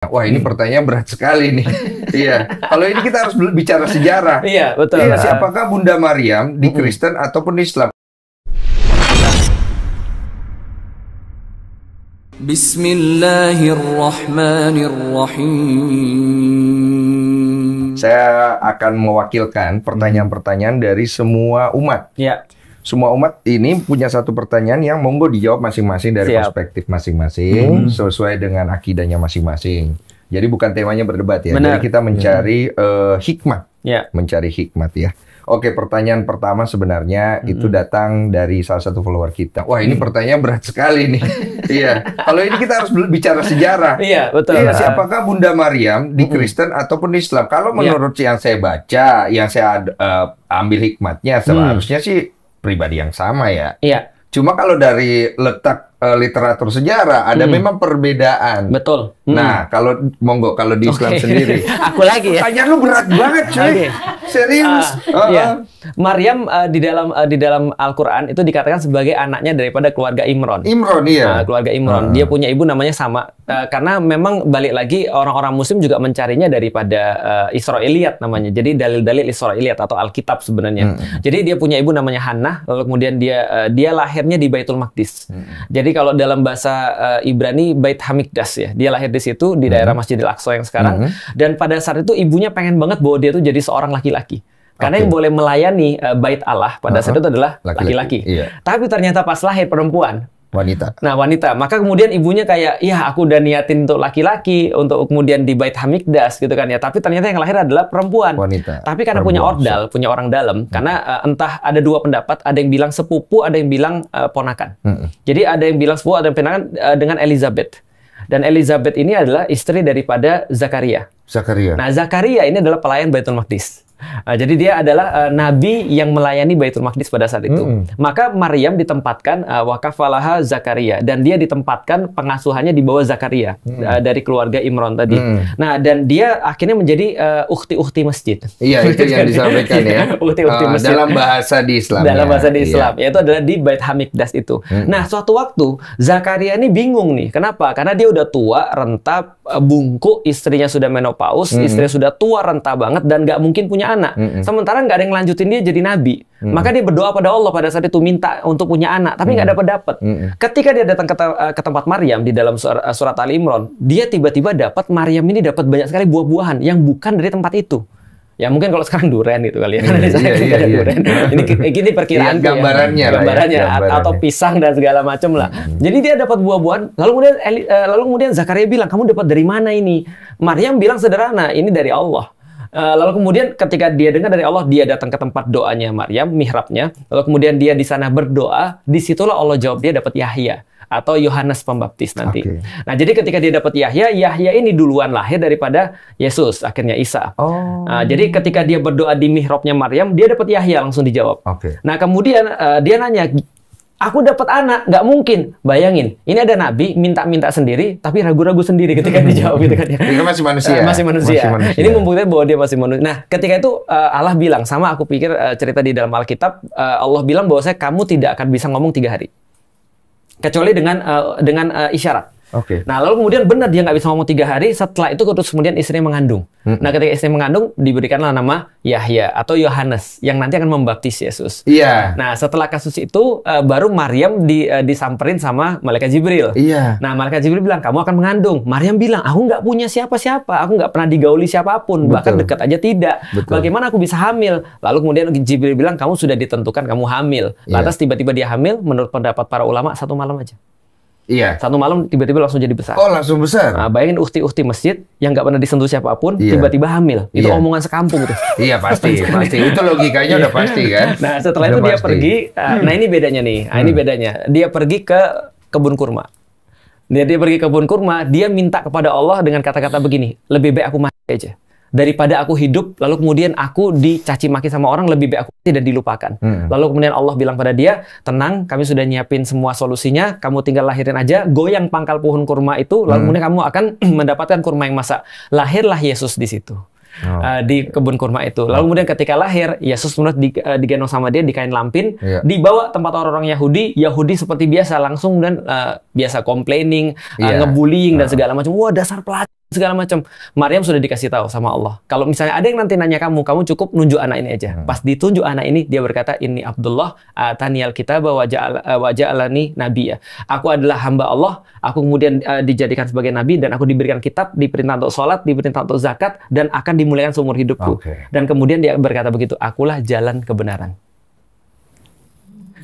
Wah, ini pertanyaan berat sekali nih. Iya. Kalau ini kita harus bicara sejarah. Iya, betul. Iya, siapakah Bunda Maryam di Kristen ataupun di Islam? Bismillahirrahmanirrahim. Saya akan mewakilkan pertanyaan-pertanyaan dari semua umat. Ya. Semua umat ini punya satu pertanyaan yang monggo dijawab masing-masing dari perspektif masing-masing, sesuai dengan akidahnya masing-masing. Jadi bukan temanya berdebat ya. Benar. Jadi kita mencari hikmah. Ya. Mencari hikmat ya. Oke, pertanyaan pertama sebenarnya itu datang dari salah satu follower kita. Wah, ini pertanyaan berat sekali nih. Iya. Kalau ini kita harus bicara sejarah. Iya, betul. Iya, siapakah Bunda Maryam di Kristen ataupun di Islam? Kalau menurut yang saya baca, yang saya ambil hikmatnya, seharusnya sih pribadi yang sama ya. Iya. Cuma kalau dari letak literatur sejarah ada memang perbedaan. Betul. Nah, kalau monggo kalau di Islam sendiri. Aku lagi ya. Pertanyaan lu berat banget, cuy. Serius. Iya. Maryam di dalam Al-Qur'an itu dikatakan sebagai anaknya daripada keluarga Imron. Imron, iya. Keluarga Imron. Dia punya ibu namanya sama. Karena memang balik lagi orang-orang muslim juga mencarinya daripada Israiliyat namanya. Jadi dalil-dalil Israiliyat atau Alkitab sebenarnya. Jadi dia punya ibu namanya Hannah, lalu kemudian dia lahirnya di Baitul Maqdis. Jadi kalau dalam bahasa Ibrani Bait Hamikdas ya. Dia lahir di situ di daerah Masjidil Aqsa yang sekarang. Dan pada saat itu ibunya pengen banget bahwa dia tuh jadi seorang laki-laki. Karena yang boleh melayani bait Allah pada saat itu adalah laki-laki. Iya. Tapi ternyata pas lahir perempuan. Wanita. Nah, wanita. Maka kemudian ibunya kayak, ya aku udah niatin untuk laki-laki, untuk kemudian di Bait Hamikdas gitu kan ya. Tapi ternyata yang lahir adalah perempuan. Wanita. Tapi karena punya ordal, punya orang dalam. Karena entah ada dua pendapat, ada yang bilang sepupu, ada yang bilang ponakan. Jadi ada yang bilang sepupu, ada yang ponakan dengan Elizabeth. Dan Elizabeth ini adalah istri daripada Zakaria. Nah, Zakaria ini adalah pelayan Baitul Maqdis. Jadi dia adalah nabi yang melayani Baitul Maqdis pada saat itu. Maka Maryam ditempatkan wakafalaha Zakaria, dan dia ditempatkan pengasuhannya di bawah Zakaria dari keluarga Imron tadi. Nah, dan dia akhirnya menjadi ukhti-ukhti masjid. Iya, itu yang disampaikan ya. Ukhti-ukhti masjid. Dalam bahasa di Islam. Dalam bahasa di Islam, yaitu adalah di Bait Hamikdas itu. Nah, suatu waktu Zakaria ini bingung nih. Kenapa? Karena dia udah tua, renta, bungkuk, istrinya sudah menopause, istrinya sudah tua, renta banget, dan nggak mungkin punya anak. Sementara nggak ada yang lanjutin dia jadi nabi. Maka dia berdoa pada Allah pada saat itu minta untuk punya anak, tapi nggak dapat. Ketika dia datang ke tempat Maryam di dalam surat Ali Imran, dia tiba-tiba dapat Maryam ini dapat banyak sekali buah-buahan yang bukan dari tempat itu. Ya mungkin kalau sekarang duren gitu kali ya. Iya. Duren. Ini perkiraan gambarannya atau pisang dan segala macam lah. Jadi dia dapat buah-buahan. Lalu kemudian Zakaria bilang, "Kamu dapat dari mana ini?" Maryam bilang sederhana, "Ini dari Allah." Lalu kemudian ketika dia dengar dari Allah, dia datang ke tempat doanya Maryam, mihrabnya. Lalu kemudian dia di sana berdoa. Disitulah Allah jawab dia dapat Yahya atau Yohanes Pembaptis nanti. Nah, jadi ketika dia dapat Yahya ini duluan lahir daripada Yesus, akhirnya Isa. Jadi ketika dia berdoa di mihrabnya Maryam, dia dapat Yahya, langsung dijawab. Nah, kemudian dia nanya, "Aku dapat anak, nggak mungkin." Bayangin, ini ada nabi minta-minta sendiri, tapi ragu-ragu sendiri ketika dijawab gitu kan ya. Dia masih manusia. Masih manusia. Ini membuktikan bahwa dia masih manusia. Nah, ketika itu Allah bilang, sama aku pikir cerita di dalam Alkitab, Allah bilang bahwa kamu tidak akan bisa ngomong 3 hari. Kecuali dengan isyarat. Nah, lalu kemudian benar dia nggak bisa ngomong 3 hari. Setelah itu terus kemudian istrinya mengandung. Nah, ketika istri mengandung, diberikanlah nama Yahya atau Yohanes yang nanti akan membaptis Yesus. Nah, setelah kasus itu baru Maryam disamperin sama malaikat Jibril. Nah, malaikat Jibril bilang, "Kamu akan mengandung." Maryam bilang, "Aku nggak punya siapa-siapa. Aku nggak pernah digauli siapapun. Bahkan dekat aja tidak. Bagaimana aku bisa hamil?" Lalu kemudian Jibril bilang, "Kamu sudah ditentukan kamu hamil." Lantas tiba-tiba dia hamil. Menurut pendapat para ulama, 1 malam aja. 1 malam tiba-tiba langsung jadi besar. Langsung besar. Nah, bayangin ukhti-ukhti masjid yang nggak pernah disentuh siapapun, tiba-tiba hamil. Itu omongan sekampung itu. Iya, pasti. Itu logikanya udah pasti kan. Nah, setelah itu dia pergi. Nah, ini bedanya nih. Ini bedanya. Dia pergi ke kebun kurma. Dia pergi ke kebun kurma. Dia minta kepada Allah dengan kata-kata begini, "Lebih baik aku mati aja daripada aku hidup, lalu kemudian aku dicaci maki sama orang, lebih baik aku tidak dilupakan." Lalu kemudian Allah bilang pada dia, "Tenang, kami sudah nyiapin semua solusinya, kamu tinggal lahirin aja, goyang pangkal pohon kurma itu, lalu kemudian kamu akan mendapatkan kurma yang masak." Lahirlah Yesus di situ. Di kebun kurma itu. Lalu kemudian ketika lahir, Yesus menurut digendong sama dia di kain lampin, dibawa tempat orang-orang Yahudi seperti biasa langsung dan biasa complaining, ngebullying dan segala macam. Wah, dasar pelacur. segala macam. Maryam sudah dikasih tahu sama Allah. Kalau misalnya ada yang nanti nanya kamu cukup nunjuk anak ini aja. Pas ditunjuk anak ini, dia berkata, ini Abdullah, taniyal kitaba wa ja'alani nabiyya. Aku adalah hamba Allah, aku kemudian dijadikan sebagai nabi, dan aku diberikan kitab, diperintah untuk sholat, diperintah untuk zakat, dan akan dimuliakan seumur hidupku. Dan kemudian dia berkata begitu, akulah jalan kebenaran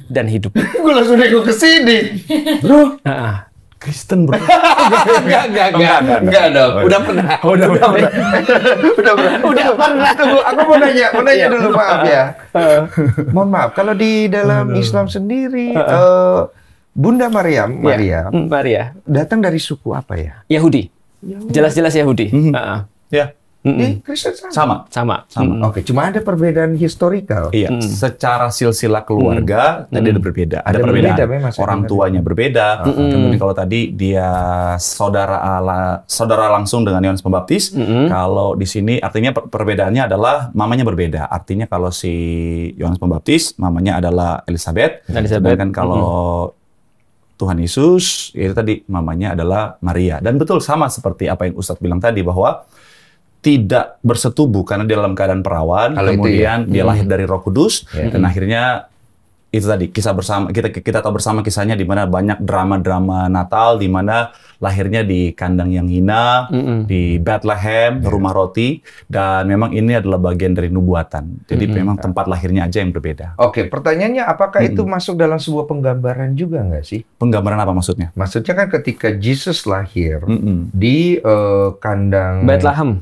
dan hidup. Gue langsung nengok ke sini. Bro. Kristen, bro. Enggak dong. Udah pernah. Udah pernah. Tunggu, aku mau nanya dulu, maaf ya. Mohon maaf, kalau di dalam Islam sendiri, Bunda Maryam, Maria, datang dari suku apa ya? Yahudi. Jelas-jelas Yahudi. Ya. Di Kristen sama. Oke, cuma ada perbedaan historikal. Iya, secara silsilah keluarga tadi ada berbeda. Ada perbedaan. Memang, orang tuanya berbeda. Kemudian kalau tadi dia saudara langsung dengan Yohanes Pembaptis, kalau di sini artinya perbedaannya adalah mamanya berbeda. Artinya kalau si Yohanes Pembaptis mamanya adalah Elizabeth. Dan kalau Tuhan Yesus itu tadi mamanya adalah Maria. Dan betul sama seperti apa yang Ustadz bilang tadi, bahwa tidak bersetubuh karena dia dalam keadaan perawan, kemudian dia lahir dari Roh Kudus, dan akhirnya itu tadi kisah bersama, kita tahu bersama kisahnya di mana banyak drama-drama Natal, di mana lahirnya di kandang yang hina, di Bethlehem, rumah roti, dan memang ini adalah bagian dari nubuatan. Jadi memang tempat lahirnya aja yang berbeda. Oke, pertanyaannya apakah itu masuk dalam sebuah penggambaran juga nggak sih? Penggambaran apa maksudnya? Maksudnya kan ketika Yesus lahir di kandang Bethlehem,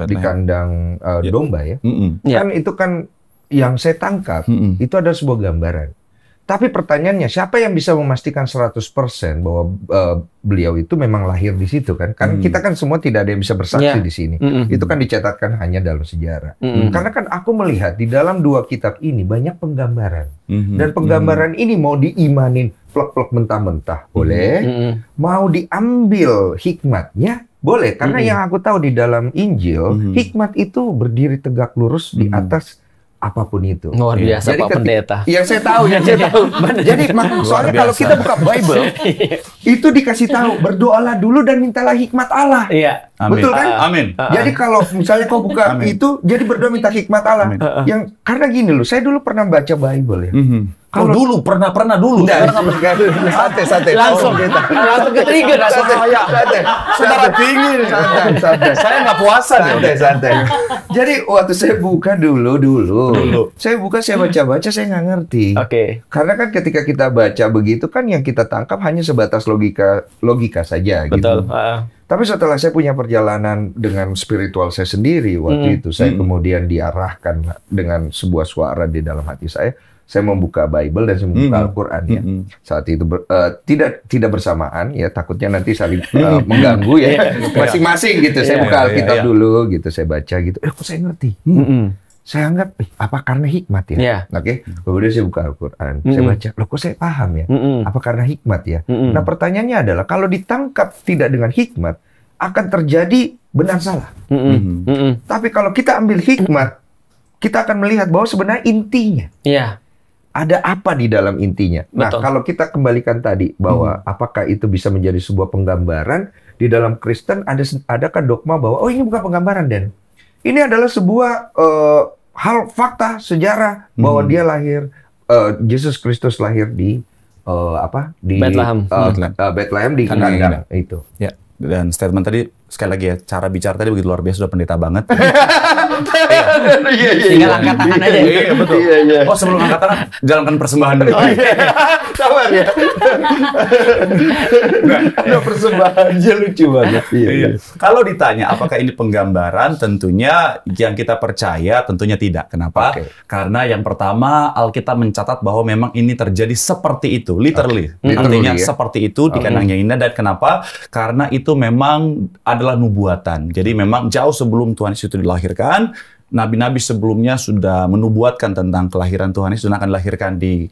di kandang domba ya, kan itu kan yang saya tangkap itu ada sebuah gambaran. Tapi pertanyaannya, siapa yang bisa memastikan 100% bahwa beliau itu memang lahir di situ kan? Kan kita kan semua tidak ada yang bisa bersaksi di sini. Itu kan dicatatkan hanya dalam sejarah. Karena kan aku melihat di dalam dua kitab ini banyak penggambaran. Dan penggambaran ini mau diimanin plek-plek mentah-mentah, boleh. Mau diambil hikmatnya, boleh. Karena yang aku tahu di dalam Injil, hikmat itu berdiri tegak lurus di atas apapun itu. Luar biasa, Jadi Pak Pendeta. Yang saya tahu. Jadi soalnya kalau kita buka Bible, itu dikasih tahu, berdoalah dulu dan mintalah hikmat Allah. Iya. Betul kan? Amin. Jadi kalau misalnya kau buka itu, jadi berdoa minta hikmat Allah. Yang karena gini loh, saya dulu pernah baca Bible ya. Kalau dulu pernah dulu. Santai. Langsung ke trigger. Santai. Saudara pingin. Santai. Saya nggak puasa deh. Santai. Jadi waktu saya buka dulu. Saya buka, saya baca, saya nggak ngerti. Oke. Karena kan ketika kita baca begitu kan yang kita tangkap hanya sebatas logika saja. Betul. Gitu. Tapi setelah saya punya perjalanan dengan spiritual saya sendiri waktu itu, saya kemudian diarahkan dengan sebuah suara di dalam hati saya membuka Bible dan saya membuka Al-Quran ya. Saat itu tidak bersamaan ya, takutnya nanti saling mengganggu ya. Masing-masing gitu. Saya buka Alkitab dulu gitu, saya baca gitu. Kok saya ngerti? Saya anggap, apa karena hikmat ya? Oke. Kemudian saya buka Al-Quran, saya baca, loh kok saya paham ya? Apa karena hikmat ya? Nah pertanyaannya adalah, kalau ditangkap tidak dengan hikmat, akan terjadi benar salah. Tapi kalau kita ambil hikmat, kita akan melihat bahwa sebenarnya intinya. Ada apa di dalam intinya? Nah, kalau kita kembalikan tadi bahwa apakah itu bisa menjadi sebuah penggambaran di dalam Kristen, adakah dogma bahwa ini bukan penggambaran, Dan? Ini adalah sebuah hal fakta sejarah bahwa dia lahir, Yesus Kristus lahir di Bethlehem di kandang itu. Ya. Dan statement tadi sekali lagi ya, cara bicara tadi begitu luar biasa, sudah pendeta banget. Tinggal angkat tangan aja. Iya, betul. Oh, sebelum angkat tangan, jalankan persembahan dulu. Sabar ya. Nah, persembahannya lucu banget. Iya. Kalau ditanya apakah ini penggambaran, tentunya yang kita percaya tentunya tidak. Kenapa? Karena yang pertama, Alkitab mencatat bahwa memang ini terjadi seperti itu, literally. Artinya seperti itu di kandangnya Indah. Dan kenapa? Karena itu memang adalah nubuatan. Jadi memang jauh sebelum Tuhan Yesus itu dilahirkan, nabi-nabi sebelumnya sudah menubuatkan tentang kelahiran Tuhan Yesus dan akan dilahirkan di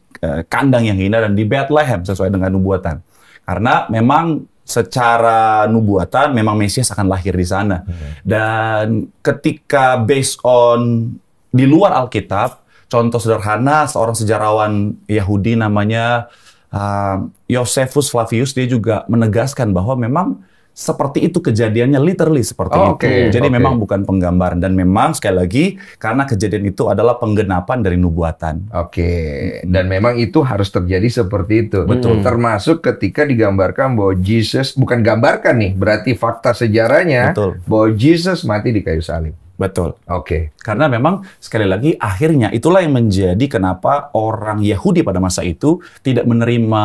kandang yang indah dan di Bethlehem sesuai dengan nubuatan. Karena memang secara nubuatan memang Mesias akan lahir di sana. Dan ketika based on di luar Alkitab, contoh sederhana seorang sejarawan Yahudi namanya Josephus Flavius, dia juga menegaskan bahwa memang seperti itu kejadiannya, literally seperti itu. Jadi memang bukan penggambaran, dan memang sekali lagi karena kejadian itu adalah penggenapan dari nubuatan. Dan memang itu harus terjadi seperti itu. Betul. Termasuk ketika digambarkan bahwa Jesus, bukan gambarkan nih, berarti fakta sejarahnya bahwa Jesus mati di kayu salib. Betul. Karena memang sekali lagi akhirnya itulah yang menjadi kenapa orang Yahudi pada masa itu tidak menerima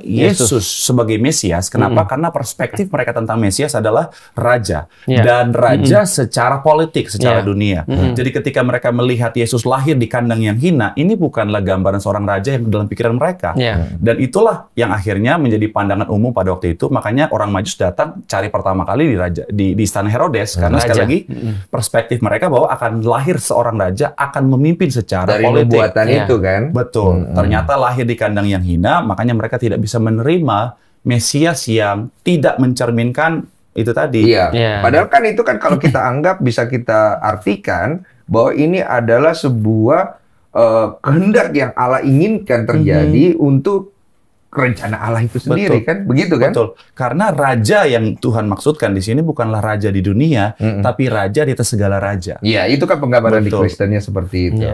Yesus sebagai Mesias. Kenapa? Karena perspektif mereka tentang Mesias adalah raja dan raja secara politik, secara dunia. Jadi ketika mereka melihat Yesus lahir di kandang yang hina, ini bukanlah gambaran seorang raja yang dalam pikiran mereka. Dan itulah yang akhirnya menjadi pandangan umum pada waktu itu. Makanya orang Majus datang cari pertama kali di istana Herodes karena sekali lagi perspektif mereka bahwa akan lahir seorang raja akan memimpin secara dari politik. Nubuatan itu kan. Betul. Ternyata lahir di kandang yang hina, makanya mereka tidak bisa menerima Mesias yang tidak mencerminkan itu tadi. Padahal kan itu kan kalau kita anggap, bisa kita artikan bahwa ini adalah sebuah kehendak yang Allah inginkan terjadi untuk rencana Allah itu sendiri. Kan begitu kan? Betul. Karena raja yang Tuhan maksudkan di sini bukanlah raja di dunia, tapi raja di atas segala raja. Iya, itu kan penggambaran di Kristennya seperti itu.